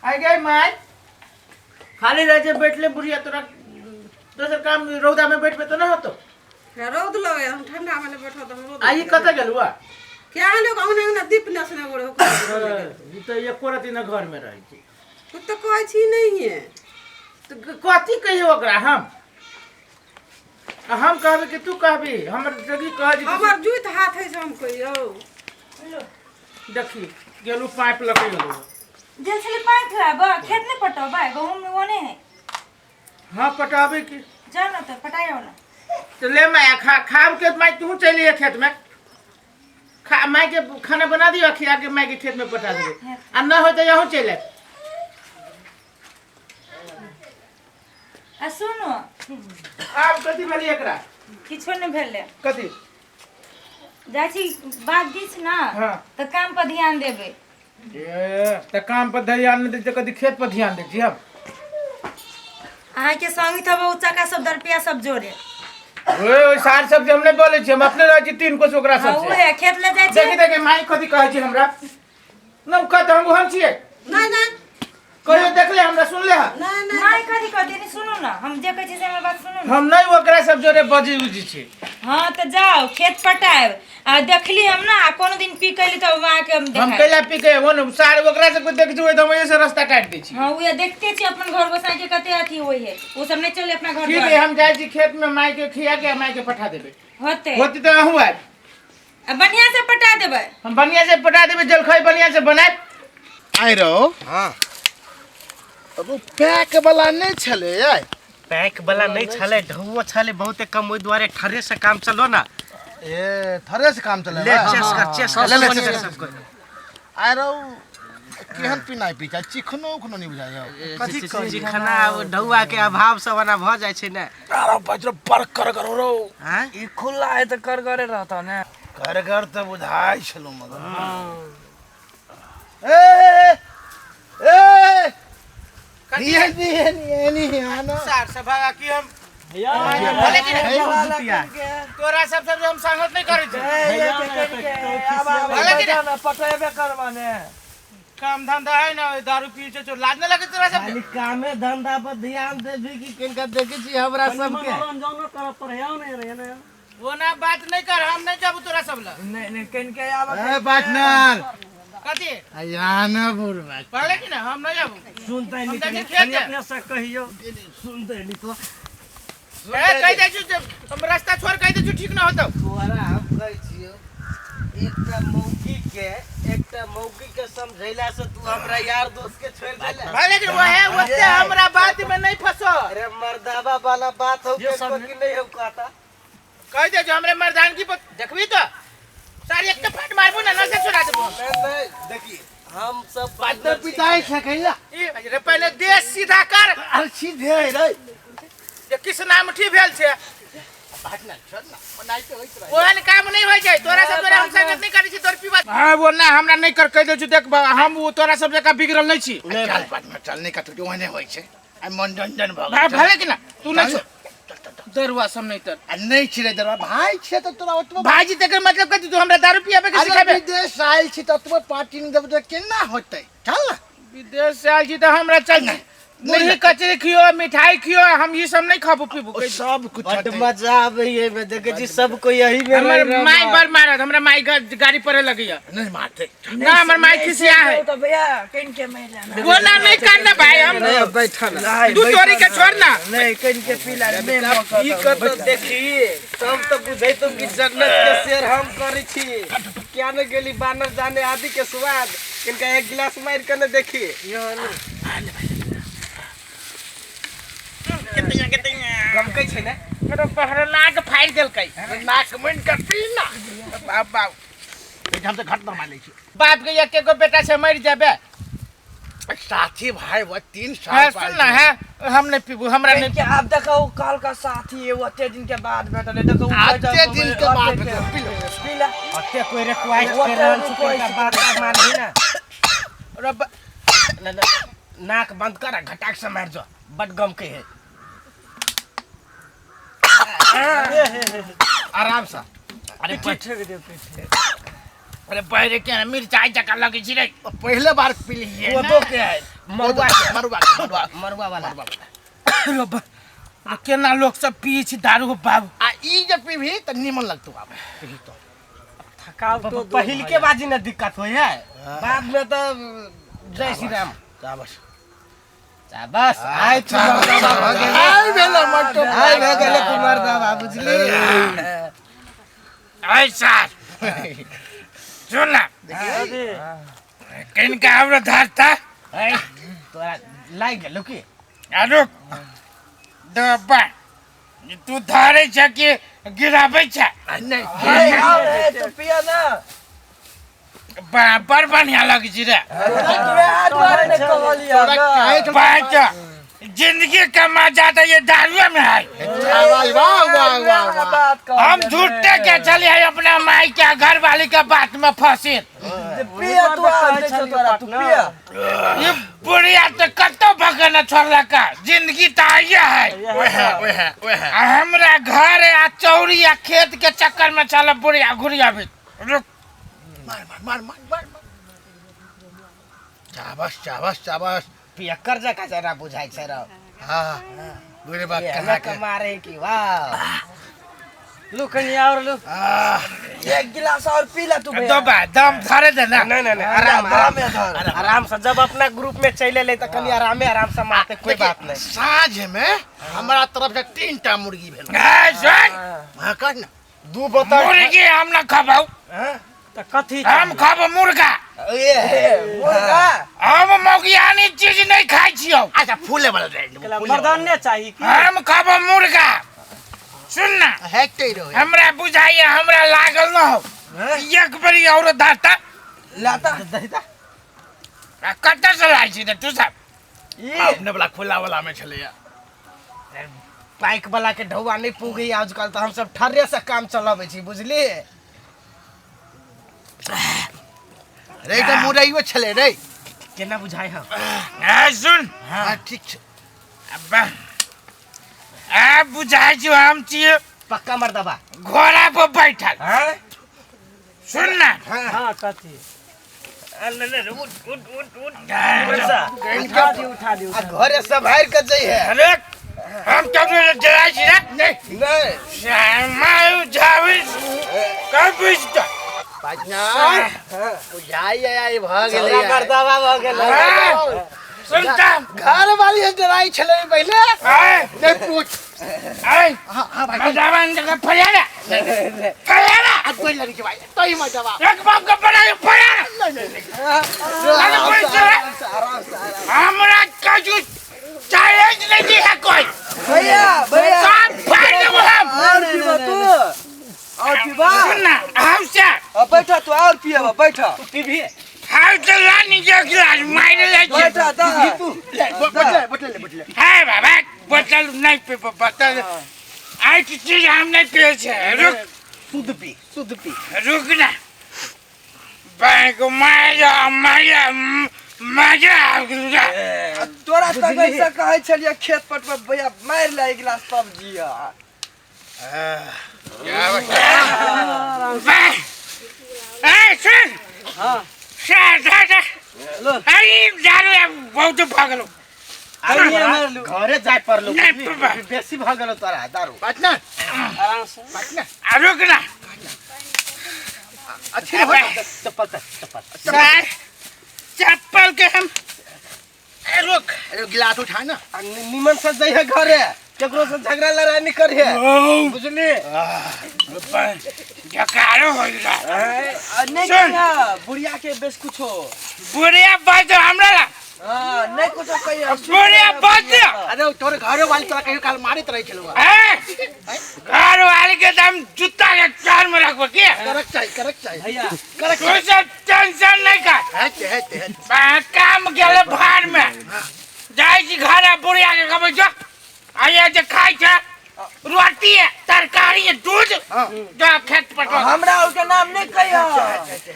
आई गई माय खाली रह जे बैठले बुढ़िया तोरा दोसर काम रौदा में बैठबे तो ना होतो रौद लगे हम ठंडा में बैठो तो रौद आई कते गेलुआ क्या लोग औने ना दीप नसने गोड़ो ई तो एको राती ना घर में रही छी तू तो कहै छी नहीं है तो कथी कहियो ओकरा हम कहबे कि तू कहबी हमर जगी कह जी हमर जूत हाथ है से हम कहियो देखी गेलु पाइप लगे गेलु जे छले पाइप खराब खेत में पटवा गहूं में ओने है हां पटाबे की जानो तो पटायो ना तो ले मैं खाब के मैं तू चलिए खेत में खा मैं के खाना बना दियो खिया के मैं के खेत में पटा देबे आ ना हो तो यहूं चले आ सुनो आब कथी भेली एकरा किछो नहीं भेले कथी जाची बात दिस ना हां तो काम पर ध्यान देबे ए त काम पर ध्यान नहीं दे तो कथी खेत पर ध्यान दे छी हम अहाँ के संगी थब ऊंचा का सब रुपया सब जोड़े ओए सार सब जे हम नहीं बोले छी हम अपने रह छी तीन को ओकरा सब हां ओए खेत ले जाय छी देखी देखी माई कथी कहै छी हमरा न कहत हम छिए नहीं नहीं कहियो देखले हमरा सुनले ह नहीं नहीं माई कथी कहते नहीं सुनो ना हम जे कहै छी से हमर बात सुनो ना हम नहीं ओकरा सब जोरे बजी उजी छी हां तो जाओ खेत पटाएब आ देखली हम ना कोनो दिन पी कैली तो वहां के हम हम देखा कैला पी के वो सार ओकरा से कोई देख जबै त हम ऐसे रास्ता काट दै छी हां ओए देखते छी अपन घर बसा के कते अथी होई है वो सब नहीं चले अपना घर ठीक है हम जाय छी खेत में माई के खिया के माई के पठा देबे होते होती तो अहू आब बढ़िया से पटा देबे हम बढ़िया से पटा देबे जलखै बढ़िया से बनाए आइ रहो हाँ अब पैक वाला नहीं चले यार पैक वाला नहीं छले ढौआ छले बहुते कम ओइ द्वारे ठरे से काम चलो ना ए थरे से काम चले ले चेस कर ले, सोनी चेस सब कर आइ रहो केहन पिनाइ पीचा चिखनो उखनो नहीं बुझाय कथी कहि खाना ढौआ के अभाव से बना भ जाय छै ने अरे बजरो पर कर करो रो हां ई खुला है तो कर करे रहता ने घर घर तो बुझाई छलो मगर ए ए नहीं आना सार सभा की हम भले कि तोरा सब हम संगत नहीं करै छी भले कि ना पटेबे करवाने काम धंधा है ना दारू पी छो लाज न लगे तोरा सब खाली कामे धंधा पर ध्यान दे भी कि केनका देखे छी हमरा सब के जानो कर पर है नहीं रे ने वो ना बात नहीं कर हम नहीं जाबू तोरा सब ला नहीं केन के आवा ए पार्टनर कथी आयाना बुरबा भले कि ना हम नहीं जाबू सुनते हम नहीं देखे कनी खेत अपने से कहियो सुनते नहीं तो ए कह दे छु हम रास्ता छोड़ कह दे छु ठीक ना होतो तोरा हम कहै छियो एकटा मौकी के समझैला से तू हमरा यार दोस्त के छोड़ देला भले कि वो है ओते हमरा बात में नहीं फंसो अरे मर्दावा वाला बात हो के कि नहीं हो कहता कह दे जो हमरे मर्दानगी पर देखबी तो सारी एक फट मारबो ना नसे छोड़ा देबो नहीं देखिए हम सब बात पिताई छै कैला रे पहले देश सीधा कर अरे सीधे रे जे किस नाम उठी भेल छे पार्टनर छोड़ ना बनाई के होइत रहे ओहन काम नहीं होय जाय तोरा सब तोरा हम संगत नहीं करै छी तोर पीवा हां वो ना हमरा नहीं कर कह दे छु देख हम वो तोरा सब जका बिगड़ल नहीं छी चल पार्टनर चल नहीं कत ओहने होय छै आई मनोरंजन भ भाई भले कि ना तू नहीं दरुआ सब नहीं तर नहीं छिरे दरवा भाई छे तो तोरा ओतबो भाईजी तेकर मतलब कथी तू हमरा दारू पियाबे के अरे सिखाबे विदेश आइल छी त ओतबो पार्टी नहीं देब त केना होतै चल ना विदेश से आइल छी त हमरा चल मुर्गी कचरी खियो मिठाई खियो हम ये सब नहीं खाबो पीबो सब कुछ बड़ मजा आवे ये में देखे जी सब कोई यही में हमर माई बर मारत हमरा माई गाड़ी परे लगिया नहीं मारते ना हमर माई खिसिया है तो भैया केन के महिला वो ना नहीं करना भाई हम बैठा ना तू तोरी के छोड़ ना नहीं केन के पिला रे ई कर तो देखिए तब तो बुझै तुम कि जन्नत के शेर हम करै छी क्या न गेली बानर जाने आदि के स्वाद इनका एक गिलास मार के न देखिए गम कै छै ने मेरो पहरा नाक फाइल देल कई नाक मुंड के पीना बाप बाप हम से घट मार लै छी बाप के एक को बेटा से मर जाबे साथी भाई वो 3 है साल सुन ना है हम नहीं पीबू हमरा नहीं के आप देखो काल का साथी है वो अते दिन के बाद भेटले देखो आते दिन के बाद पिला अते कोई रिक्वेस्ट कर रहल छी का बात मान भी ना रब नाक बंद कर घटाक से मार जो बड गम के है आराम से अरे पीछे के दे पीछे अरे पहले क्या मिर्चाई चक्कर लगी छी रे पहले बार पीली है वो तो क्या है मरुआ मरुआ वाला रोबा केना लोग सब पिए छी दारू बाबू आ ई जे पीभी त निमन लगतो बाबू पीही तो थकाव तो पहिल के बाजी ना दिक्कत होय है बाद में तो जय श्री राम शाबाश बस आय आई भेलो मटो आय भे गेले कुमार बाबा बुझली ऐसा सुन ना किनका हमरा धारता ऐ तोरा लाग गेलो की रुक दबा तू धारे छ कि गिराबै छ नहीं तो पिया ना बड़ बढ़िया लगे छी रे ने कहलिया ना पाँच जिंदगी का मजा तो ये दारू में है बात कर हम झूठे के चले हैं अपने माई के घर वाली के बात में फंसे पिया तू आ तोरा तू पिया ये बुढ़िया तो कतो भगन छोड़ला का जिंदगी तो आइए है हमरा घर आ चौरी आ खेत के चक्कर में चल बुढ़िया घुरिया भी रुक मार शाबाश पिया कर्जा का जरा बुझाई छै रो हां बुरे बात कना कमारे की वाह लो कन्या और लो एक गिलास और पी ला तू भैया दबा दम धरे दे ना नहीं आराम से जब अपना ग्रुप में चले ले त कनी आराम से मारते कोई बात नहीं साँझ में हमारा तरफ से 3टा मुर्गी भेल सुन हां कर ना 2 बोतल मुर्गी हम ना खाबो त कथी हम खाबो मुर्गा मुर्गा हम मौगियानी चीज नहीं खाई छियो अच्छा फूले वाला दे मर्दान ने चाहिए कि हम खाबो मुर्गा सुन ना हेक्टे रो हमरा बुझाइए हमरा लागल न हो एक बड़ी और दाता लाता कत्ता से लाई छी तू सब अपने वाला खुला वाला में चले बाइक वाला के ढौआ नहीं पुगी आजकल तो हम सब ठर्रे से काम चलावे छी बुझली रे तो मुरैयो छले रे केना बुझाई हम सुन हां ठीक छै अब आ बुझाइ जो हम छिए पक्का मर्दबा घोड़ा पर बैठल हां सुन ना हां कथी उठ उठा दी घरे से बाहर के जाई है अरे हम कभी जलाई छी रे नहीं श्यामायु जावी कभी पाजना बुझाई आई भ गेलै चला मर्दबा भ गेलै सुनता घर वाली है डराई छले पहले आए नहीं पूछ आए हां भाई मजावान जगह फरियाना आज कोई लड़की भाई तो ही मत जवाब एक बाप का बनाई फरियाना अरे कोई चला हमरा काजू चैलेंज नहीं है कोई भैया भैया सब फाड़ देबो हम और पीबा तू और पीबा सुन ना हम से बैठा तू और पिया बैठा पीभी हाउ चला नहीं जो गिलास मार ले बैठा दा बटले है बाबा बोतल नहीं पे बोतल आई की चीज हम नहीं पिए छे रुक शुद्ध पी रुक ना बैंक माया तोरा तक ऐसा कहे छलिए खेत पट पर भैया मार ले एक गिलास तब जिया सुन हां लो अरे दारू बहुत भागलो घरे जाय परलो नहीं बाबा। बेसी भ गेलो तोरा दारू पाटना आराम से रुक ना अच्छी हो चप्पल चप्पल के हम रुक अरे गिलास उठा ना निमन से जाई है घरे केकरो से झगड़ा लड़ाई नहीं करिए बुझली जकारो हो गया नहीं सुन। किया बुढ़िया के बेस कुछ हो बुढ़िया बात हमरा ला हां नहीं कुछ कहिए बुढ़िया बात अरे तोरे घरे वाली तोरा कहियो काल मारित रही छलवा घर वाले के दम जूता के कार में रखबो के करक चाहिए भैया कोई सब टेंशन नहीं कर है काम गेले भार में जाई छी घर बुढ़िया के कहबै जो आइए जे खाई छे रोटी है तरकारी है दूध जो खेत पर हमरा उसका नाम नहीं कहियो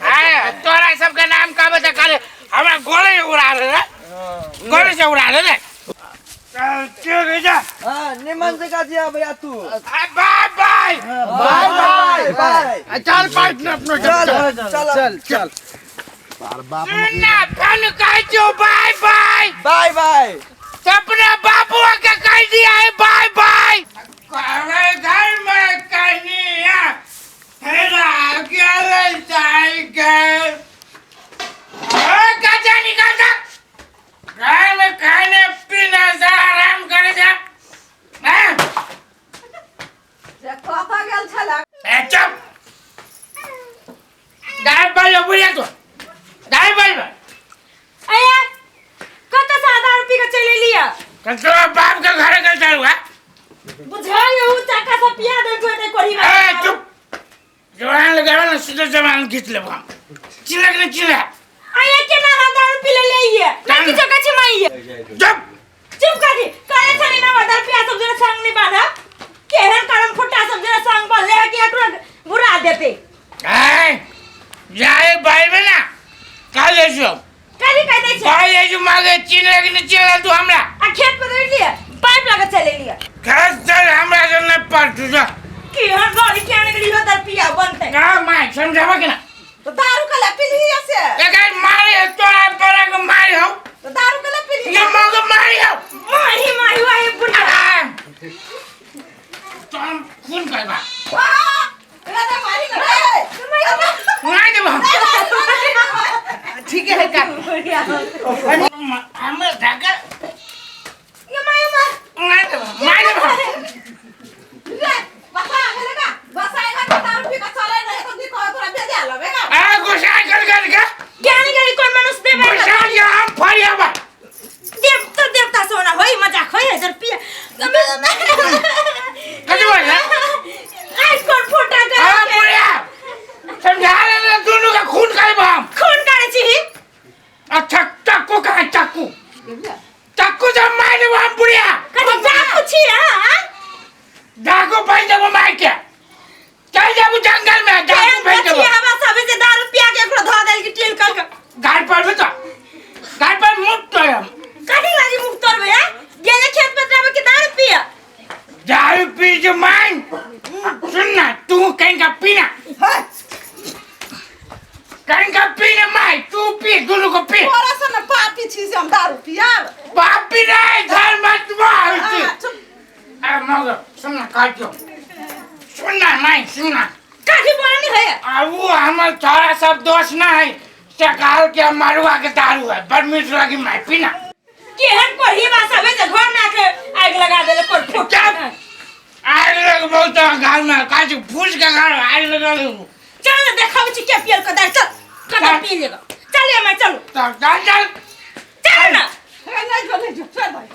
है तोरा सबके नाम कहबे त करे हमरा गोले उड़ा दे गोले से उड़ा दे चल के जा हां निमन से का दिया भैया तू bye bye bye bye bye bye चल पार्टनर अपनो चल चल सुनना फन कह जो बाय बाय बाय बाय अपने बाबू के कह दिया है बाय बाय घर में कन्या हेरा क्या जाएगा कचा निकल जा घर में खाने पीना से आराम करे जा कथा गेल छला चुप दाई बोलो बुढ़िया तो दाई बोल अया कत से 1000 रुपया का चले लिया तो बाप का घर का चल हुआ बुझाई उ चाका से पिया दे कोई कोरी चुप जवान लगावा ना सीधा जवान खींच ले हम चिल्ला के चिल्ला अया के ना 1000 रुपया ले लिए नहीं किछो कछ माई चुप कर दी काहे छनी ना 1000 रुपया सब जरा संग नहीं बांधा केहन करम फुटा सब जरा संग बांध ले के एकरो बुरा देते जाए भाई में ना कल ऐसो काली कह दे छे भाई ऐसो मागे चिल्ला के चिल्ला तू हमरा आ खेत पर दे लिए पाइप लगा चले लिया खास चल हमरा से न पड़ तू जा केहन गाड़ी के आने के लिए 1000 रुपया बनते ना मैं समझावा के ना तो दारू कला पीली से एक मारे तोरा पर के मारी हो तो दारू कला पीली ये मग मारी हो माही वाही बुढ़ा तुम खून करबा राजा मारी ना नहीं देबो ठीक है का हम धागा ये माई मार नहीं देबो मार देबो बसा लगा बसा का दारू पी का चले नहीं तो दी को तोरा भेजा लबेगा आ गोसा कर के ज्ञानी गरी कोन मनुष्य देबे गोसा या हम फरियाबा देवता सोना होई मजाक होई 1000 रुपया कदी बोला आज कोन फोटा कर हां बुढ़िया समझा ले दोनों का खून करबा हम खून करे छी अच्छा चाकू का चाकू चाकू जब मार देबो हम बुढ़िया कदी चाकू छी हां डाकू भाई जब मार के चल जाबू जंगल में डाकू भाई जब हवा सब से 10 रुपया के एकरो ध देल की टेल कर गाड़ पर तो गाड़ पर मुक्त है हम कदी लागी मुख तोरबे हैं गेले खेत में जाबे के 10 रुपया दारू पी जो मान सुनना तू कहीं का पीना कहीं का पीना माई तू पी दोनों को पी तोरा से ना पापी छी से हम दारू पिया पापी नहीं घर मत मार चुप मगर सुनना काटो सुनना माई सुनना काठी बोलनी है अब वो हमारे थोड़ा सब दोस्त ना है सकाल के मरुआ के दारू है बरमीट लगी मैं पीना केहन कोही बा सबे से घर में आके आग लगा देले कोन फुटा आग लग बहुत घर में काजू फूस का घर आग लगा चल देखाव छी के पियल कदा चल कदा पी लेगा चल मैं चलो चल चल ना नहीं जो चल भाई